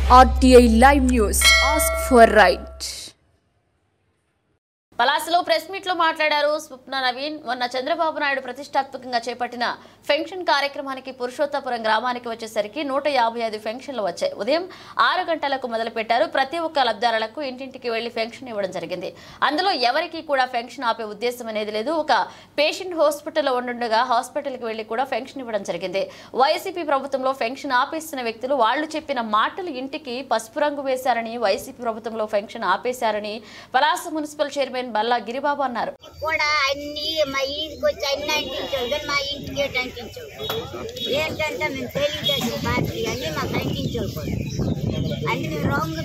RTI Live News. Ask for right. పలాసలో press meet లో మాట్లాడారు స్వప్న నవీన్. మొన్న చంద్రబాబు నాయుడు ప్రతిష్టాత్మకంగా చేపట్టిన పెన్షన్ కార్యక్రమానికి పురుషోత్తపురం గ్రామానికి వచ్చేసరికి 155 పెన్షన్లు వచ్చాయి. ఉదయం 6 గంటలకు మొదలుపెట్టారు. ప్రతి ఒక్క లబ్ధిదారులకు ఇంటింటికి వెళ్లి పెన్షన్ ఇవ్వడం జరిగింది. అందులో ఎవరికి కూడా పెన్షన్ ఆపే ఉద్దేశం అనేది లేదు. ఒక పేషెంట్ హాస్పిటల్లో ఉండుండగా హాస్పిటల్కి వెళ్లి కూడా పెన్షన్ ఇవ్వడం జరిగింది. వైసీపీ ప్రభుత్వంలో పెన్షన్ ఆపేస్తున్న వ్యక్తులు వాళ్ళు చెప్పిన మాటలు ఇంటికి పసుపు రంగు వేశారని, వైసీపీ ప్రభుత్వంలో పెన్షన్ ఆపేశారని పలాస మున్సిపల్ చైర్మన్ బల్లా గిరిబాబు అన్నారు. కూడా అన్ని మా ఇంటికి వచ్చి అన్ని అంటించావు, కానీ మా ఇంటికి ఏంటి అంటించావు? ఏంటంటే మేము తెలుగుదేశం పార్టీ అన్ని మాకు అంటించావు కూడా అన్ని మేము రంగు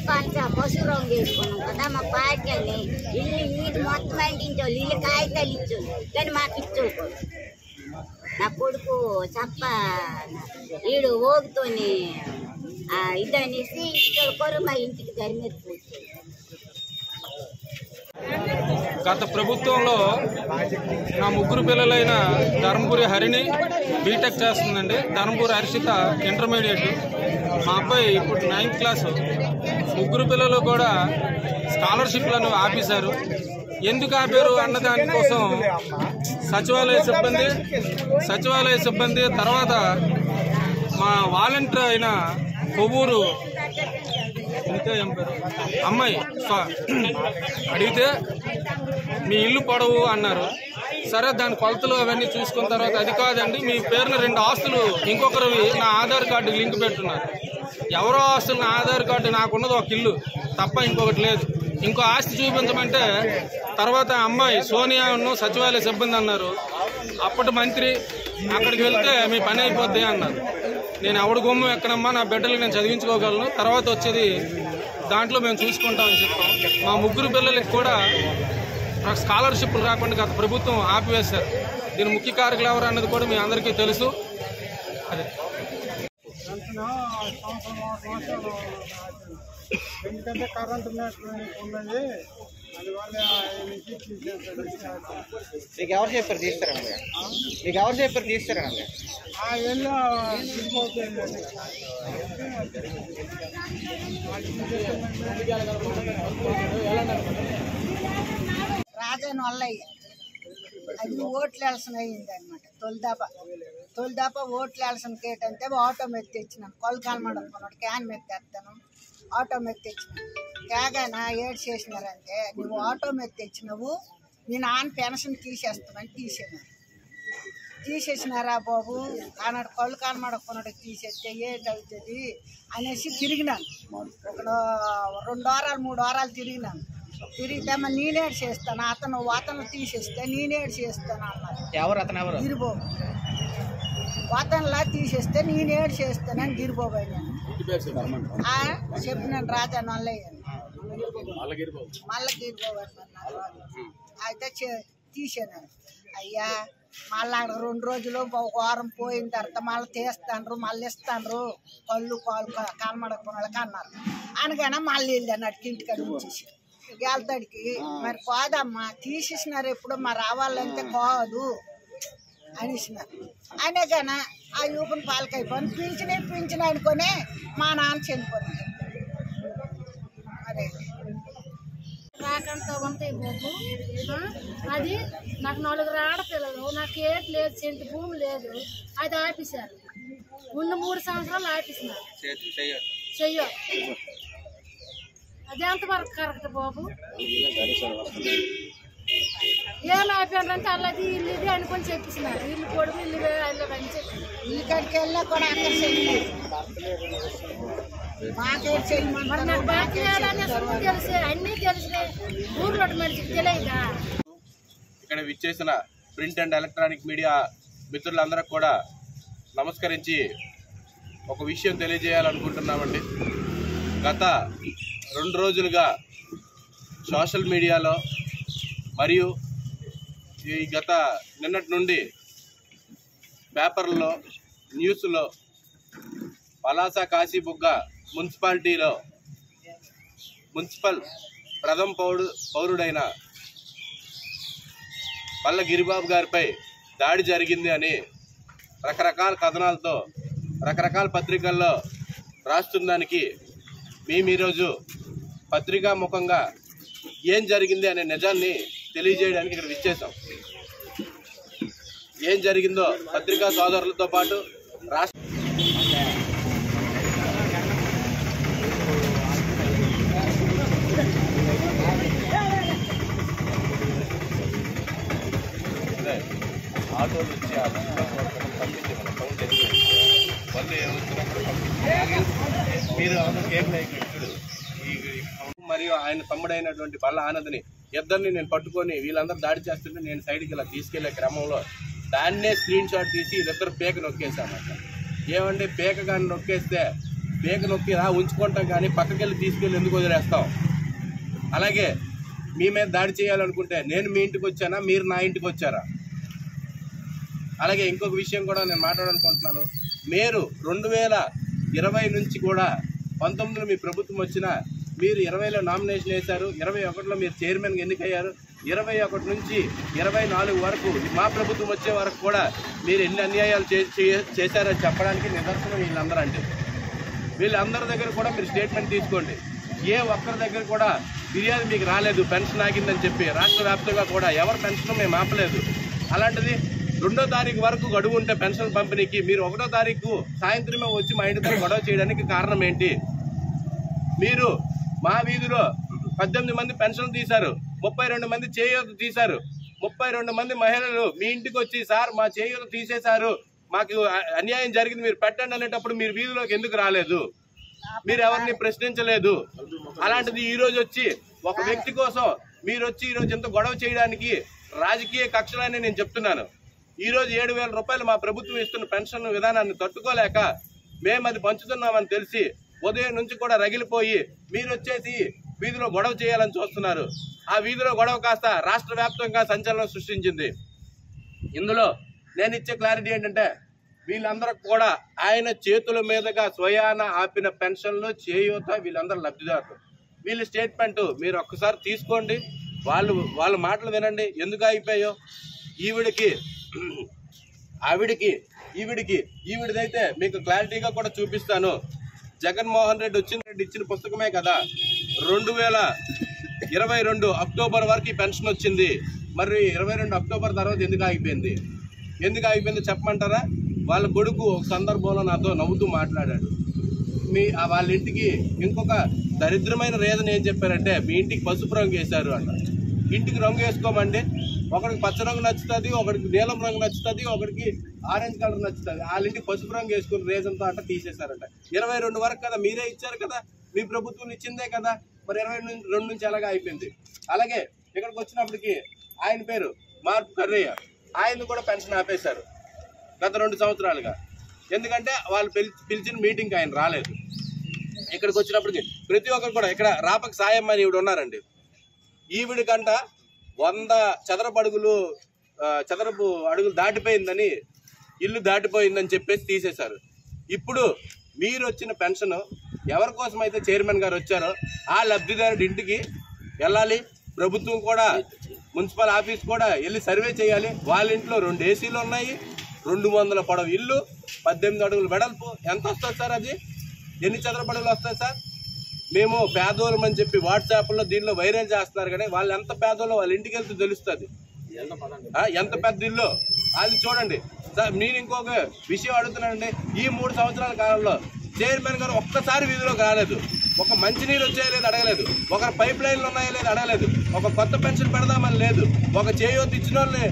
పసుపు రంగు వేసుకున్నాం కదా. మా పార్టీ అని ఇల్లు మొత్తం అంటించావు, ఇల్లు కాగితాలు ఇచ్చావు, కానీ మాకు ఇచ్చావు కూడా. నా కొడుకు చప్ప వీడు ఓగుతోని ఇదనేసి ఇచ్చాడు కూడా మా ఇంటికి దాని మీద కూర్చోండి. గత ప్రభుత్వంలో నా ముగ్గురు పిల్లలైన ధర్మపురి హరిణి బీటెక్ చేస్తుందండి, ధర్మపురి హర్షిత ఇంటర్మీడియట్, మా అబ్బాయి ఇప్పుడు 9th క్లాసు. ముగ్గురు పిల్లలు కూడా స్కాలర్షిప్లను ఆపేశారు. ఎందుకు ఆపారు అన్న దానికోసం సచివాలయ సిబ్బంది తర్వాత మా వాలంటీర్ అయిన కొవ్వూరు అమ్మాయి అడిగితే మీ ఇల్లు పొడవు అన్నారు. సరే దాని కొలతలు అవన్నీ చూసుకున్న తర్వాత అది కాదండి, మీ పేరున 2 ఆస్తులు ఇంకొకరు నా ఆధార్ కార్డు లింక్ పెట్టున్నారు. ఎవరో ఆస్తులు నా ఆధార్ కార్డు, నాకున్నది ఒక ఇల్లు తప్ప ఇంకొకటి లేదు, ఇంకో ఆస్తి చూపించమంటే తర్వాత అమ్మాయి సోనియాను సచివాలయ సిబ్బంది అన్నారు. అప్పటి మంత్రి అక్కడికి వెళ్తే మీ పని అయిపోద్ది అన్నారు. నేను ఎవడు గుమ్మం ఎక్కడమ్మా, నా బిడ్డలకి నేను చదివించుకోగలను, తర్వాత వచ్చేది దాంట్లో మేము చూసుకుంటామని చెప్పాం. మా ముగ్గురు పిల్లలకి కూడా స్కాలర్షిప్లు రాకుండా గత ప్రభుత్వం ఆపివేశారు. దీని ముఖ్య కారకులు ఎవరు అన్నది కూడా మీ అందరికీ తెలుసు. అదే ఎందుకంటే కరెంట్ ఉన్నది, అందువల్ల మీకు ఎవరు చెప్పారు తీస్తారండి? మీకు ఎవరు చెప్పారు తీస్తారండి? ఎల్లో తిరిగిపోతుంది. రాజన్ వల్ల అది ఓట్లు వేల్సిన అయ్యింది అనమాట. తొలిదాప ఓట్లు వేల్సిన కేటంటే ఆటో మీద తెచ్చినాను, కొలకాలు మడుకున్నాడు, క్యాన్ మీద తెస్తాను, ఆటో మీద తెచ్చినాను. తేగానా ఏడు చేసినారంటే నువ్వు ఆటో మీద తెచ్చినావు, మీ నాన్న పెన్షన్ తీసేస్తామని తీసేసినారా బాబు ఆనాడు కళ్ళు కానమడుకున్నాడు, తీసేస్తే ఏటవుతుంది అనేసి తిరిగినాను. ఒక 2 వారాలు 3 వారాలు తిరిగినాను. తిరిగితే మరి నేనేడు చేస్తాను, అతను తీసేస్తే నేనేడు చేస్తాను అన్నారు. ఎవరు గిరిబాబు వాతనలా తీసేస్తే నేనేడు చేస్తానని గిరిబాబు అయినాను చెప్పినాను. రాజా నల్లయ్య మల్ల గిరిబాబు అంటున్నారు. అయితే తీసాను. అయ్యా మళ్ళీ 2 రోజులు 1 వారం పోయిన తర్వాత మళ్ళీ తీస్తాను, మళ్ళీ ఇస్తాను, కళ్ళు కనమడకున్న వాళ్ళకి అన్నారు. అనగానే మళ్ళీ వెళ్ళి అన్నట్టు ఇంటికాడ ఉంచేసి వెళ్తాడికి మరి కాదమ్మా తీసేసినారు, ఎప్పుడు మరి రావాలంటే కాదు అనేసినారు. అనేగానే ఆ యూపన్ పాలకైపోయి పింఛన్ అనుకొని మా నాన్న చనిపోయినాడు. అదే రాకంతా ఉంటాయి బాబు. అది నాకు 4 ఆడపిల్లలు, నాకు ఏటి లేదు, సెంటు భూమి లేదు, అది ఆపేశారు. ఉన్న 3 సంవత్సరాలు ఆపేసినారు. చెయ్యో అది ఎంతవరకు కరెక్ట్ బాబు? ఏం ఆపారంటే అల్లది ఇల్లు ఇది అనుకొని చెప్పేసినారు. ఇల్లు పొడుగు ఇల్లు అని చెప్పి ఇక్కడికి వెళ్ళా కూడా అక్కడ చేయలేదు. మరి నాకు బాకీ లేదని తెలిసే అన్నీ తెలిసినాయి, ఊర్లో మనిషికి తెలియదా? ఇక్కడ విచ్చేసిన ప్రింట్ అండ్ ఎలక్ట్రానిక్ మీడియా మిత్రులందరికీ కూడా నమస్కరించి ఒక విషయం తెలియజేయాలనుకుంటున్నామండి. గత 2 రోజులుగా సోషల్ మీడియాలో మరియు ఈ గత నిన్నటి నుండి పేపర్లో న్యూస్లో పలాస కాశీబుగ్గ మున్సిపాలిటీలో మున్సిపల్ ప్రథమ పౌరుడైన బల్ల గిరిబాబు గారిపై దాడి జరిగింది అని రకరకాల కథనాలతో రకరకాల పత్రికల్లో రాస్తున్న దానికి మేము ఈరోజు పత్రికా ముఖంగా ఏం జరిగింది అనే నిజాన్ని తెలియజేయడానికి ఇక్కడ విచ్చేసాం. ఏం జరిగిందో పత్రికా సోదరులతో పాటు రాష్ట్ర ఆటోలు వచ్చి ఆ పంపించి మన కౌంట్ వాళ్ళు ఏమొచ్చినప్పుడు మీరు కేక్ నాయకుడు మరియు ఆయన తమ్ముడైనటువంటి బల్ల ఆనందని ఇద్దరిని నేను పట్టుకొని వీళ్ళందరూ దాడి చేస్తుంటే నేను సైడ్కి ఇలా తీసుకెళ్లే క్రమంలో దాన్నే స్క్రీన్ షాట్ తీసి వీళ్ళిద్దరు పేక నొక్కేసాను. ఏమంటే పేక కానీ నొక్కేస్తే పేక నొక్కి ఉంచుకుంటాం కానీ పక్కకెళ్ళి తీసుకెళ్ళి ఎందుకు వదిలేస్తాం? అలాగే మీ మీద దాడి చేయాలనుకుంటే నేను మీ ఇంటికి వచ్చానా, మీరు నా ఇంటికి వచ్చారా? అలాగే ఇంకొక విషయం కూడా నేను మాట్లాడాలనుకుంటున్నాను. మీరు 2020 నుంచి కూడా 19లో మీ ప్రభుత్వం వచ్చినా మీరు 20లో నామినేషన్ వేశారు, 21లో మీరు చైర్మన్గా ఎన్నికయ్యారు, 21 నుంచి 24 వరకు మా ప్రభుత్వం వచ్చే వరకు కూడా మీరు ఎన్ని అన్యాయాలు చేశారని చెప్పడానికి నిదర్శనం వీళ్ళందరూ. అంటే వీళ్ళందరి దగ్గర కూడా మీరు స్టేట్మెంట్ తీసుకోండి. ఏ ఒక్కరి దగ్గర కూడా ఫిర్యాదు మీకు రాలేదు పెన్షన్ ఆగిందని చెప్పి. రాష్ట్ర వ్యాప్తంగా కూడా ఎవరి పెన్షన్ మేము ఆపలేదు. అలాంటిది 2వ తారీఖు వరకు గడువు ఉంటే పెన్షన్ పంపిణీకి మీరు 1వ తారీఖు సాయంత్రమే వచ్చి మా ఇంటి దగ్గర గొడవ చేయడానికి కారణం ఏంటి? మీరు మా వీధిలో 18 మంది పెన్షన్ తీశారు, 32 మంది చేయూత తీశారు, 32 మంది మహిళలు మీ ఇంటికి వచ్చి సార్ మా చేయూత తీసేశారు, మాకు అన్యాయం జరిగింది మీరు పెట్టండి అనేటప్పుడు మీరు వీధిలోకి ఎందుకు రాలేదు? మీరు ఎవరిని ప్రశ్నించలేదు. అలాంటిది ఈ రోజు వచ్చి ఒక వ్యక్తి కోసం మీరు వచ్చి ఈ రోజు ఎంత గొడవ చేయడానికి రాజకీయ కక్షలని నేను చెప్తున్నాను. ఈ రోజు 7,000 రూపాయలు మా ప్రభుత్వం ఇస్తున్న పెన్షన్ విధానాన్ని తట్టుకోలేక మేము అది పంచుతున్నామని తెలిసి ఉదయం నుంచి కూడా రగిలిపోయి మీరు వచ్చేసి వీధిలో గొడవ చేయాలని చూస్తున్నారు. ఆ వీధిలో గొడవ కాస్త రాష్ట్ర వ్యాప్తంగా సంచలనం సృష్టించింది. ఇందులో నేను ఇచ్చే క్లారిటీ ఏంటంటే వీళ్ళందరూ కూడా ఆయన చేతుల మీదుగా స్వయాన ఆపిన పెన్షన్లు చేయూత వీళ్ళందరూ లబ్ధిదారులు. వీళ్ళ స్టేట్మెంట్ మీరు ఒక్కసారి తీసుకోండి, వాళ్ళ మాటలు వినండి. ఎందుకు అయిపోయాయో ఈవిడిదైతే మీకు క్లారిటీగా కూడా చూపిస్తాను. జగన్మోహన్ రెడ్డి ఇచ్చిన పుస్తకమే కదా 2022 అక్టోబర్ వరకు పెన్షన్ వచ్చింది. మరి 22 అక్టోబర్ తర్వాత ఎందుకు ఆగిపోయిందో చెప్పమంటారా? వాళ్ళ కొడుకు ఒక సందర్భంలో నాతో నవ్వుతూ మాట్లాడాడు. వాళ్ళ ఇంటికి ఇంకొక దరిద్రమైన రీజన్ ఏం చెప్పారంటే మీ ఇంటికి పసుపు రంగు వేశారు అంట. ఇంటికి రంగు వేసుకోమండి, ఒకరికి పచ్చ రంగు నచ్చుతుంది, ఒకరికి నీలం రంగు నచ్చుతుంది, ఒకరికి ఆరెంజ్ కలర్ నచ్చుతుంది. వాళ్ళ ఇంటికి పసుపు రంగు వేసుకుని రీజన్తో అంట తీసేశారంట. 22 వరకు కదా మీరే ఇచ్చారు కదా, మీ ప్రభుత్వం ఇచ్చిందే కదా, మరి 22 నుంచి ఎలాగా అయిపోయింది. అలాగే ఇక్కడికి వచ్చినప్పటికి ఆయన పేరు మార్పు కర్రయ్య, ఆయన కూడా పెన్షన్ ఆపేశారు గత 2 సంవత్సరాలుగా. ఎందుకంటే వాళ్ళు పిలిచిన మీటింగ్కి ఆయన రాలేదు. ఇక్కడికి వచ్చినప్పటికి ప్రతి ఒక్కరు కూడా ఇక్కడ రాపక సాయం అని ఈవిడ ఉన్నారండి. ఈవిడికంట 100 చదరపు అడుగులు దాటిపోయిందని, ఇల్లు దాటిపోయిందని చెప్పేసి తీసేశారు. ఇప్పుడు మీరు వచ్చిన పెన్షన్ ఎవరి కోసం అయితే చైర్మన్ గారు వచ్చారో ఆ లబ్ధిదారుడి ఇంటికి వెళ్ళాలి. ప్రభుత్వం కూడా మున్సిపల్ ఆఫీస్ కూడా వెళ్ళి సర్వే చేయాలి. వాళ్ళ ఇంట్లో 2 ఏసీలు ఉన్నాయి, 200 పొడవు ఇల్లు, 18 అడుగులు వెడల్పు. ఎంత వస్తుంది సార్? అది ఎన్ని చదరపు అడుగులు వస్తాయి సార్? మేము పేదోళం అని చెప్పి వాట్సాప్లో దీనిలో వైరల్ చేస్తున్నారు, కానీ వాళ్ళు ఎంత పేదోళం వాళ్ళ ఇంటికి వెళ్తే తెలుస్తుంది ఎంత పెద్ద ఇల్లు. అది చూడండి సార్. నేను ఇంకొక విషయం అడుగుతున్నానండి. ఈ 3 సంవత్సరాల కాలంలో చైర్మన్ గారు ఒక్కసారి వీధిలోకి రాలేదు. ఒక మంచినీరు వచ్చాయో లేదు అడగలేదు, ఒక పైప్ లైన్లు ఉన్నాయో లేదు అడగలేదు, ఒక కొత్త పెన్షన్ పెడదామని లేదు, ఒక చేయూత ఇచ్చిన వాళ్ళని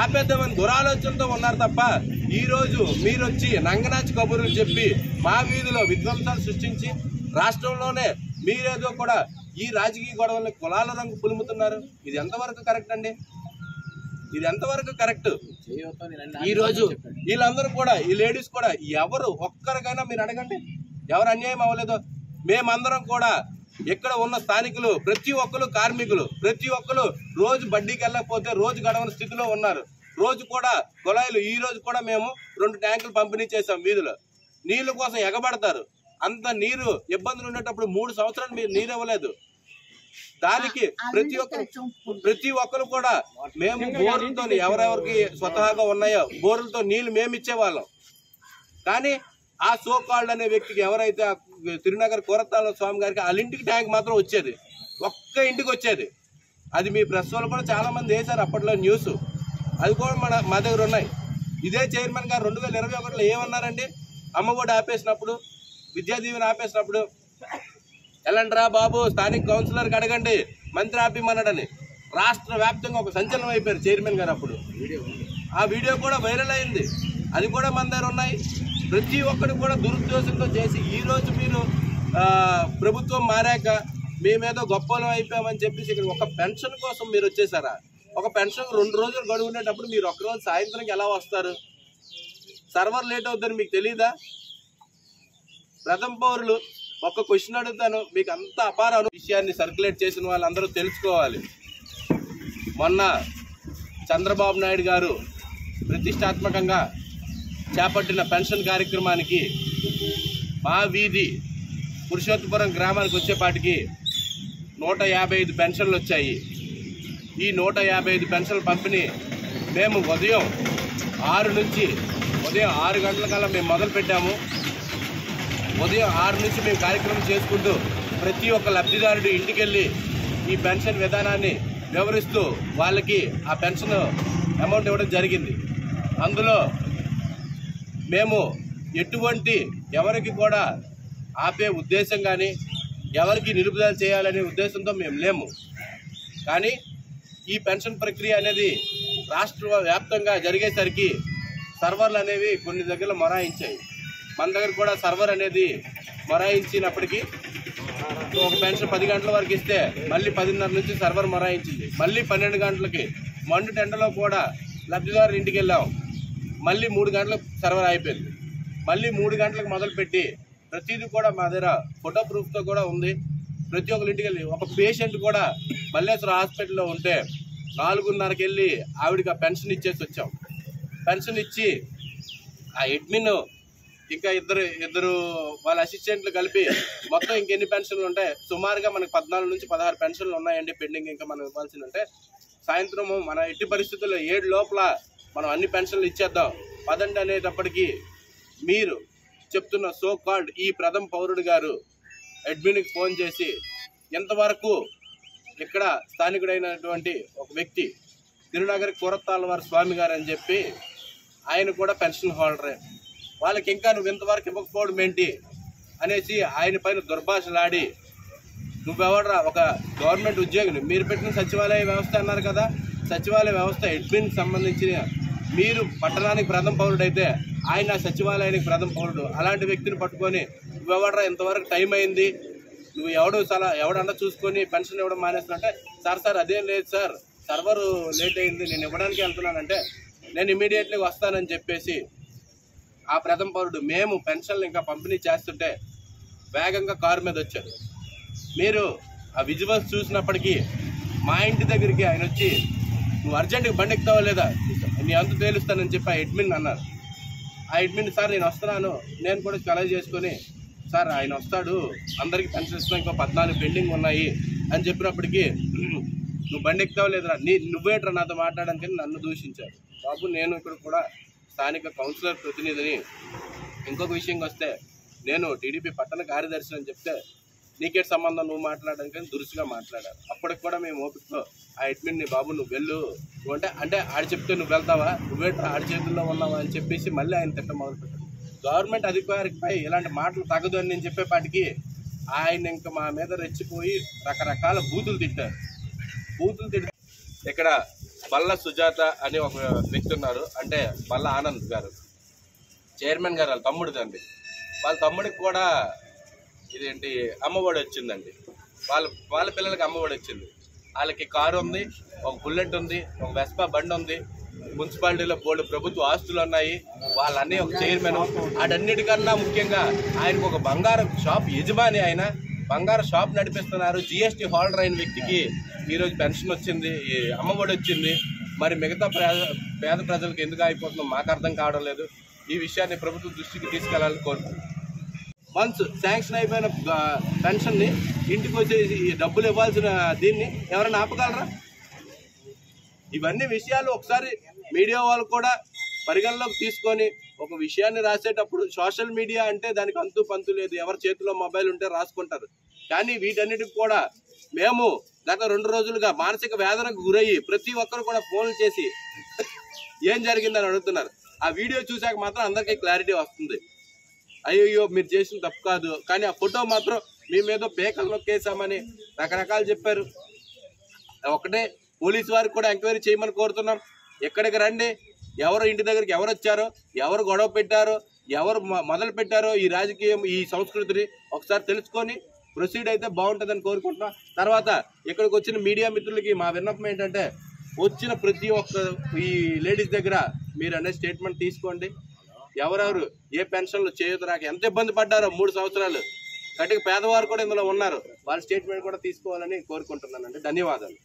ఆపేద్దామని దురాలోచనతో ఉన్నారు తప్ప ఈ రోజు మీరు వచ్చి నంగనాచి కబుర్లు చెప్పి మా వీధిలో విధ్వంసాలు సృష్టించి రాష్ట్రంలోనే మీరేదో కూడా ఈ రాజకీయ గొడవల్ని కులాల రంగు పులుముతున్నారు. ఇది ఎంతవరకు కరెక్ట్ అండి? ఇది ఎంతవరకు కరెక్ట్? ఈ రోజు వీళ్ళందరూ కూడా ఈ లేడీస్ కూడా ఎవరు ఒక్కరికైనా మీరు అడగండి ఎవరు అన్యాయం అవ్వలేదో. మేమందరం కూడా ఇక్కడ ఉన్న స్థానికులు ప్రతి ఒక్కరు, కార్మికులు ప్రతి ఒక్కరు రోజు బడ్డీకి వెళ్ళకపోతే రోజు గడవని స్థితిలో ఉన్నారు. రోజు కూడా కుళాయిలు ఈ రోజు కూడా మేము 2 ట్యాంకులు పంపిణీ చేసాం. వీధిలో నీళ్ళ కోసం ఎగబడతారు. అంత నీరు ఇబ్బందులు ఉండేటప్పుడు 3 సంవత్సరాలు మీరు నీరు ఇవ్వలేదు. దానికి ప్రతి ఒక్కరు కూడా మేము బోర్లతో ఎవరెవరికి స్వతహాగా ఉన్నాయో బోర్లతో నీళ్లు మేము ఇచ్చేవాళ్ళం. కానీ ఆ సోకాల్డ్ అనే వ్యక్తికి ఎవరైతే తిరునగర్ కోరతాల స్వామి గారికి వాళ్ళ ఇంటికి ట్యాంక్ మాత్రం వచ్చేది, ఒక్క ఇంటికి వచ్చేది. అది మీ ప్రెస్ వాళ్ళు కూడా చాలా మంది వేశారు అప్పట్లో న్యూస్, అది కూడా మా దగ్గర ఉన్నాయి. ఇదే చైర్మన్ గారు 2021లో ఏమన్నారండి, అమ్మఒడి ఆపేసినప్పుడు, విద్యా దీవెన ఆపేసినప్పుడు, ఎలాంటిరా బాబు స్థానిక కౌన్సిలర్కి అడగండి మంత్రి ఆపిమన్నాడని రాష్ట్ర వ్యాప్తంగా ఒక సంచలనం అయిపోయారు చైర్మన్ గారు. అప్పుడు ఆ వీడియో కూడా వైరల్ అయింది, అది కూడా మన దగ్గర ఉన్నాయి. ప్రతి ఒక్కరు కూడా దురుద్దేశంతో చేసి ఈరోజు మీరు ప్రభుత్వం మారాక మేమేదో గొప్పలం అయిపోయామని చెప్పేసి ఇక్కడ ఒక పెన్షన్ కోసం మీరు వచ్చేసారా? ఒక పెన్షన్ 2 రోజులు గడువు ఉండేటప్పుడు మీరు ఒక్కరోజు సాయంత్రంకి ఎలా వస్తారు? సర్వర్ లేట్ అవుతుందని మీకు తెలీదా? ప్రథమ పౌరులు ఒక క్వశ్చన్ అడుగుతాను, మీకు అంత అపార విషయాన్ని సర్క్యులేట్ చేసిన వాళ్ళందరూ తెలుసుకోవాలి. మొన్న చంద్రబాబు నాయుడు గారు ప్రతిష్టాత్మకంగా చేపట్టిన పెన్షన్ కార్యక్రమానికి మా వీధి పురుషోత్తపురం గ్రామానికి వచ్చేపాటికి 155 పెన్షన్లు వచ్చాయి. ఈ 155 పెన్షన్ల పంపిణీ మేము ఉదయం 6 గంటల కల్లా మేము మొదలు పెట్టాము. ఉదయం 6 నుంచి మేము కార్యక్రమం చేసుకుంటూ ప్రతి ఒక్క లబ్ధిదారుడు ఇంటికి వెళ్ళి ఈ పెన్షన్ విధానాన్ని వివరిస్తూ వాళ్ళకి ఆ పెన్షన్ అమౌంట్ ఇవ్వడం జరిగింది. అందులో మేము ఎటువంటి ఎవరికి కూడా ఆపే ఉద్దేశం కానీ ఎవరికి నిలుపుదల చేయాలనే ఉద్దేశంతో మేము లేము. కానీ ఈ పెన్షన్ ప్రక్రియ అనేది రాష్ట్ర వ్యాప్తంగా జరిగేసరికి సర్వర్లు అనేవి కొన్ని దగ్గర మొరాయించాయి. మన దగ్గర కూడా సర్వర్ అనేది మొరాయించినప్పటికీ ఒక పెన్షన్ 10 గంటల వరకు ఇస్తే మళ్ళీ 10:30 నుంచి సర్వర్ మొరాయించింది. మళ్ళీ 12 గంటలకి మండు టెండలో కూడా లబ్ధిదారు ఇంటికి వెళ్ళాం. మళ్ళీ 3 గంటలకు సర్వర్ అయిపోయింది. మళ్ళీ 3 గంటలకు మొదలుపెట్టి ప్రతిదీ కూడా మా దగ్గర ఫోటో ప్రూఫ్తో కూడా ఉంది. ప్రతి ఒక్కరి ఇంటికి వెళ్ళి ఒక పేషెంట్ కూడా మల్లేశ్వర హాస్పిటల్లో ఉంటే 4:30కి వెళ్ళి ఆవిడకి ఆ పెన్షన్ ఇచ్చేసి వచ్చాం. పెన్షన్ ఇచ్చి ఆ అడ్మిన్ ఇంకా ఇద్దరు వాళ్ళ అసిస్టెంట్లు కలిపి మొత్తం ఇంకెన్ని పెన్షన్లు ఉంటాయి, సుమారుగా మనకు 14 నుంచి 16 పెన్షన్లు ఉన్నాయండి పెండింగ్, ఇంకా మనం ఇవ్వాల్సింది ఉంటే సాయంత్రము మన ఎట్టి పరిస్థితుల్లో 7 లోపల మనం అన్ని పెన్షన్లు ఇచ్చేద్దాం పదండి అనేటప్పటికీ మీరు చెప్తున్న సో కాల్డ్ ఈ ప్రథమ పౌరుడు గారు అడ్మిన్కి ఫోన్ చేసి ఎంతవరకు ఇక్కడ స్థానికుడైనటువంటి ఒక వ్యక్తి తిరునగర్ కోరతాళ్వారి స్వామి గారు అని చెప్పి ఆయన కూడా పెన్షన్ హోల్డరే, వాళ్ళకి ఇంకా నువ్వు ఇంతవరకు ఇవ్వకపోవడం ఏంటి అనేసి ఆయన పైన దుర్భాషలాడి నువ్వెవడరా ఒక గవర్నమెంట్ ఉద్యోగిని, మీరు పెట్టిన సచివాలయ వ్యవస్థ అన్నారు కదా, సచివాలయ వ్యవస్థ అడ్మిన్కి సంబంధించిన మీరు పట్టణానికి ప్రథమ పౌరుడు అయితే ఆయన సచివాలయానికి ప్రథమ పౌరుడు, అలాంటి వ్యక్తిని పట్టుకొని నువ్వెవడరా ఇంతవరకు టైం అయింది, నువ్వు ఎవడన్నా చూసుకొని పెన్షన్ ఇవ్వడం మానేస్తున్నట్టే, సార్ అదేం లేదు సార్ సర్వర్ లేట్ అయింది నేను ఇవ్వడానికి వెళ్తున్నానంటే నేను ఇమీడియట్లీ వస్తానని చెప్పేసి ఆ ప్రథమ పౌరుడు మేము పెన్షన్లు ఇంకా పంపిణీ చేస్తుంటే వేగంగా కారు మీద వచ్చారు. మీరు ఆ విజువల్స్ చూసినప్పటికీ మా ఇంటి దగ్గరికి ఆయన వచ్చి నువ్వు అర్జెంటుగా బండి ఎక్కుతావా లేదా నీ అంత తేలుస్తానని చెప్పి ఆ అడ్మిన్ అన్నారు. ఆ అడ్మిన్ సార్ నేను వస్తున్నాను, నేను కూడా కలెక్ట్ చేసుకొని సార్ ఆయన వస్తాడు అందరికీ పెన్షన్ ఇస్తున్నా ఇంకో 14 పెండింగ్ ఉన్నాయి అని చెప్పినప్పటికీ నువ్వు బండి ఎక్కుతావా లేదురా నువ్వేట్రా నాతో మాట్లాడడానికి నన్ను దూషించారు. బాబు నేను ఇక్కడ కూడా స్థానిక కౌన్సిలర్ ప్రతినిధిని, ఇంకొక విషయంకి వస్తే నేను టీడీపీ పట్టణ కార్యదర్శి అని చెప్తే నీకేట్ సంబంధం నువ్వు మాట్లాడడానికి దురుసుగా మాట్లాడారు. అప్పటికి కూడా మేము ఓపికతో ఆ అడ్మిన్ని బాబు నువ్వు వెళ్ళు అంటే ఆడ చెప్తే నువ్వు వెళ్తావా నువ్వేట్రా ఆడి చేతుల్లో ఉన్నావా అని చెప్పేసి మళ్ళీ ఆయన తిట్ట మొదలుపెట్టారు. గవర్నమెంట్ అధికారిపై ఇలాంటి మాటలు తగదు అని నేను చెప్పేపాటికి ఆయన ఇంకా మా మీద రెచ్చిపోయి రకరకాల బూతులు తిట్టారు. ఇక్కడ బల్ల సుజాత అని ఒక వ్యక్తి ఉన్నారు, అంటే బల్ల ఆనంద్ గారు చైర్మన్ గారు వాళ్ళ తమ్ముడు తండ్రి, వాళ్ళ తమ్ముడికి కూడా ఇదేంటి అమ్మఒడి వచ్చిందండి, వాళ్ళ పిల్లలకి అమ్మఒడి వచ్చింది. వాళ్ళకి కారు ఉంది, ఒక బుల్లెట్ ఉంది, ఒక వెస్పా బండి ఉంది, మున్సిపాలిటీలో బోర్డు ప్రభుత్వ ఆస్తులు ఉన్నాయి, వాళ్ళన్నీ ఒక చైర్మన్. వాటన్నిటికన్నా ముఖ్యంగా ఆయనకు ఒక బంగారం షాప్ యజమాని, ఆయన బంగారం షాప్ నడిపిస్తున్నారు. జిఎస్టీ హోల్డర్ అయిన వ్యక్తికి ఈరోజు పెన్షన్ వచ్చింది, అమ్మఒడి వచ్చింది. మరి మిగతా పేద ప్రజలకు ఎందుకు అయిపోతుందో మాకు అర్థం కావడం లేదు. ఈ విషయాన్ని ప్రభుత్వం దృష్టికి తీసుకెళ్లాలని కోరుతున్నాం. వన్స్ శాంక్షన్ అయిపోయిన పెన్షన్ని ఇంటికి వచ్చేసి డబ్బులు ఇవ్వాల్సిన దీన్ని ఎవరైనా ఆపగలరా? ఇవన్నీ విషయాలు ఒకసారి మీడియా వాళ్ళు కూడా పరిగణలోకి తీసుకొని ఒక విషయాన్ని రాసేటప్పుడు సోషల్ మీడియా అంటే దానికి అంతు పంతు లేదు, ఎవరి చేతిలో మొబైల్ ఉంటే రాసుకుంటారు. కానీ వీటన్నిటికి కూడా మేము గత 2 రోజులుగా మానసిక వేదనకు గురయ్యి ప్రతి ఒక్కరు కూడా ఫోన్లు చేసి ఏం జరిగిందని అడుగుతున్నారు. ఆ వీడియో చూసాక మాత్రం అందరికీ క్లారిటీ వస్తుంది. అయ్యో మీరు చేసిన తప్పు కాదు, కానీ ఆ ఫోటో మాత్రం మేమేదో బేకలు నొక్కేసామని రకరకాలు చెప్పారు. ఒకటే పోలీసు వారికి కూడా ఎంక్వైరీ చేయమని కోరుతున్నాం. ఎక్కడికి రండి, ఎవరు ఇంటి దగ్గరికి ఎవరు వచ్చారో, ఎవరు గొడవ పెట్టారో, ఎవరు మొదలు పెట్టారో ఈ రాజకీయం ఈ సంస్కృతిని ఒకసారి తెలుసుకొని ప్రొసీడ్ అయితే బాగుంటుందని కోరుకుంటున్నాం. తర్వాత ఇక్కడికి వచ్చిన మీడియా మిత్రులకి మా విన్నపం ఏంటంటే, వచ్చిన ప్రతి ఒక్క ఈ లేడీస్ దగ్గర మీరు అనే స్టేట్మెంట్ తీసుకోండి. ఎవరెవరు ఏ పెన్షన్లు చేయొద్దు, నాకు ఎంత ఇబ్బంది పడ్డారో 3 సంవత్సరాలు, కటిక పేదవారు కూడా ఇందులో ఉన్నారు, వాళ్ళ స్టేట్మెంట్ కూడా తీసుకోవాలని కోరుకుంటున్నానండి. ధన్యవాదాలు.